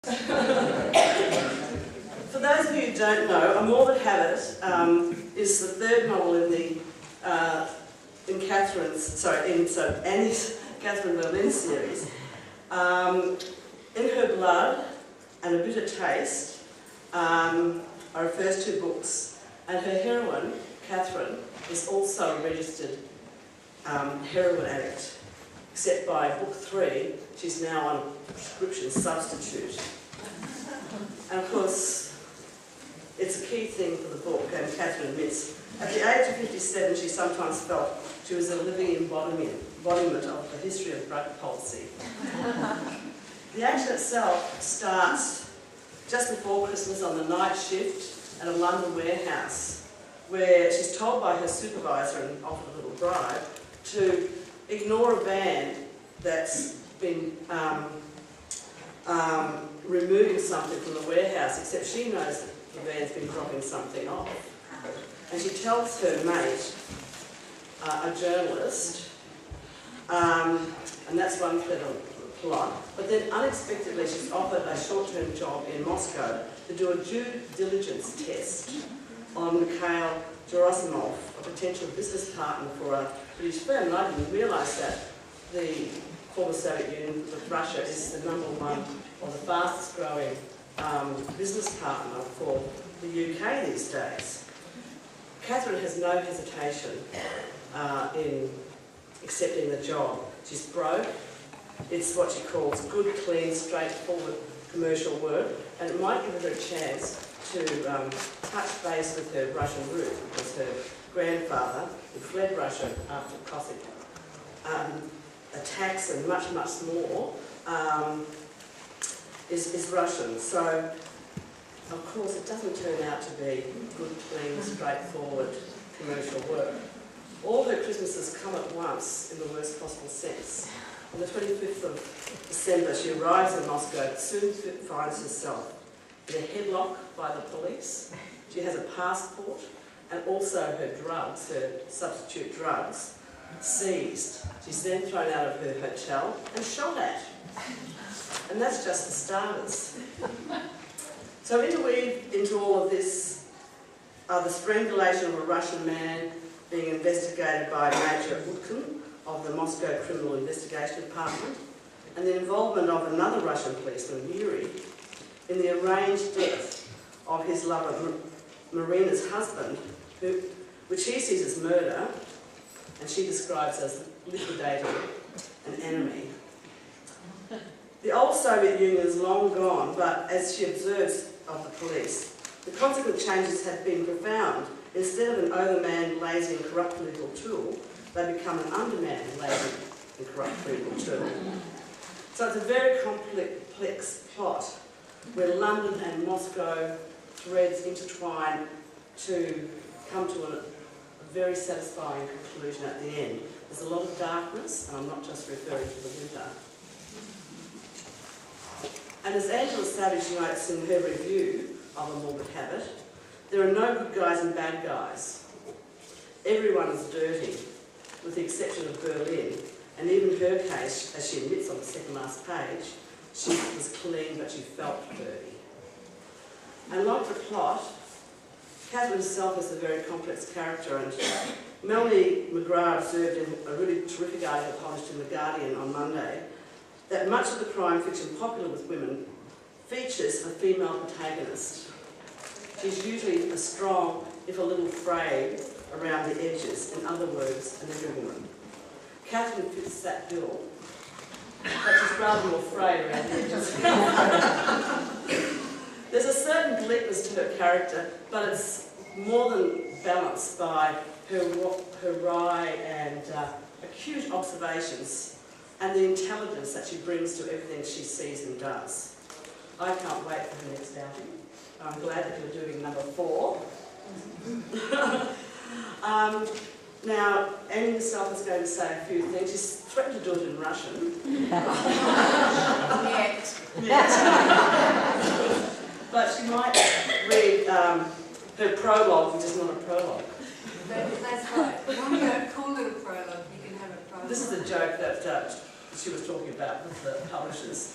For those of you who don't know, A Morbid Habit is the third novel in the Annie's Catherine Berlin series. In Her Blood and A Bitter Taste are her first two books, and her heroine, Catherine, is also a registered heroin addict, except by book 3, she's now on a prescription substitute. And of course, it's a key thing for the book, and Catherine admits, at the age of 57, she sometimes felt she was a living embodiment of the history of drug policy. The action itself starts just before Christmas on the night shift at a London warehouse, where she's told by her supervisor and offered a little bribe to ignore a van that's been removing something from the warehouse, except she knows that the van's been dropping something off. And she tells her mate, a journalist, and that's one thread of the plot, but then unexpectedly she's offered a short-term job in Moscow to do a due diligence test on Mikhail Gerasimov, a potential business partner for a British firm. And I didn't realise that the former Soviet Union with Russia is the #1 or the fastest growing business partner for the UK these days. Catherine has no hesitation in accepting the job. She's broke. It's what she calls good, clean, straightforward commercial work, and it might give her a chance to touch base with her Russian roots, because her grandfather, who fled Russia after Cossack attacks and much, much more, is Russian. So, of course, it doesn't turn out to be good, clean, straightforward commercial work. All her Christmases come at once in the worst possible sense. On the 25th of December, she arrives in Moscow, but soon finds herself in a headlock by the police. She has a passport and also her drugs, her substitute drugs, seized. She's then thrown out of her hotel and shot at. And that's just the starters. So interweaved into all of this are the strangulation of a Russian man being investigated by Major Utkin of the Moscow Criminal Investigation Department, and the involvement of another Russian policeman, Yuri, in the arranged death of his lover Marina's husband, which he sees as murder, and she describes as liquidating an enemy. The old Soviet Union is long gone, but as she observes of the police, the consequent changes have been profound. Instead of an overmanned, lazy and corrupt political tool, they become an undermanned, lazy and corrupt political tool. So it's a very complex plot where London and Moscow threads intertwine to come to a very satisfying conclusion at the end. There's a lot of darkness, and I'm not just referring to the winter. And as Angela Savage notes in her review of A Morbid Habit, there are no good guys and bad guys. Everyone is dirty, with the exception of Berlin. And even her case, as she admits on the second last page, she was clean but she felt dirty. And like the plot, Catherine herself is a very complex character, and Melanie McGrath observed in a really terrific article published in The Guardian on Monday that much of the crime fiction popular with women features a female protagonist. She's usually a strong, if a little frayed, around the edges, in other words, an every woman. Catherine fits that bill, but she's rather more frayed around the edges. There's a certain bleakness to her character, but it's more than balanced by her wry and acute observations and the intelligence that she brings to everything she sees and does. I can't wait for her next outing. I'm glad that you're doing number 4. Now, Annie herself is going to say a few things. She's threatened to do it in Russian. Yet. But she might read her prologue, which is not a prologue. That's right. When you call it a prologue, you can have a prologue. This is a joke that she was talking about with the publishers.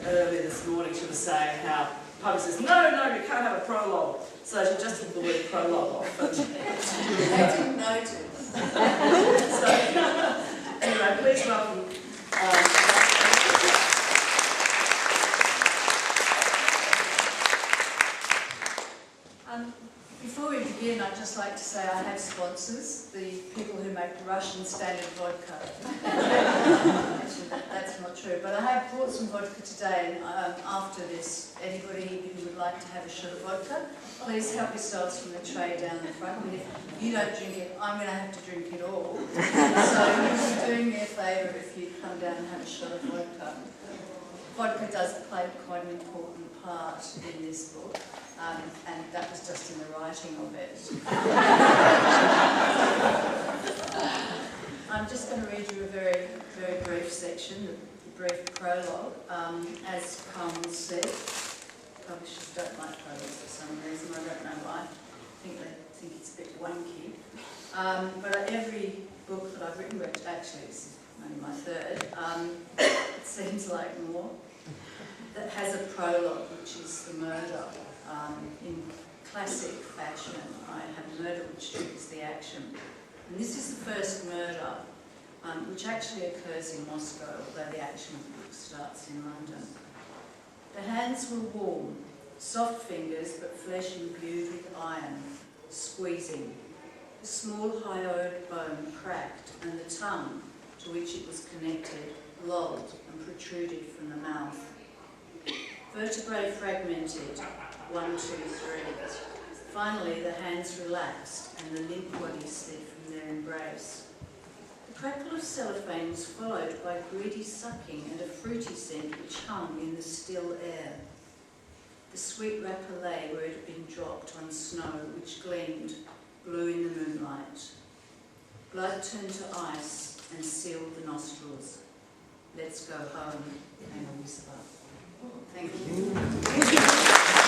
earlier this morning she was saying how Pubby says, no, you can't have a prologue. So she just took the word prologue off. I didn't notice. So, anyway, please welcome. Before we begin, I'd just like to say I have sponsors, the people who make Russian standard vodka. Actually, that's not true, but I have brought some vodka today, and after this, anybody who would like to have a shot of vodka, please help yourselves from the tray down the front. I mean, if you don't drink it, I'm going to have to drink it all. So you'd be doing me a favour if you come down and have a shot of vodka. Vodka does play quite an important part in this book. And that was just in the writing of it. I'm just going to read you a very, very brief section, the brief prologue. As Carmen said, publishers don't like prologues for some reason, I don't know why. I think they think it's a bit wanky. But every book that I've written, which actually is only my third, it seems like more, that has a prologue, which is the murder. In classic fashion, I have murder which triggers the action. And this is the first murder, which actually occurs in Moscow, although the action of the book starts in London. The hands were warm, soft fingers but flesh imbued with iron, squeezing. The small hyoid bone cracked and the tongue, to which it was connected, lolled and protruded from the mouth. Vertebrae fragmented. 1, 2, 3. Finally, the hands relaxed and the limp body slid from their embrace. The crackle of cellophane was followed by greedy sucking and a fruity scent which hung in the still air. The sweet wrapper lay where it had been dropped on snow, which gleamed blue in the moonlight. Blood turned to ice and sealed the nostrils. Let's go home, came a whisper. Thank you.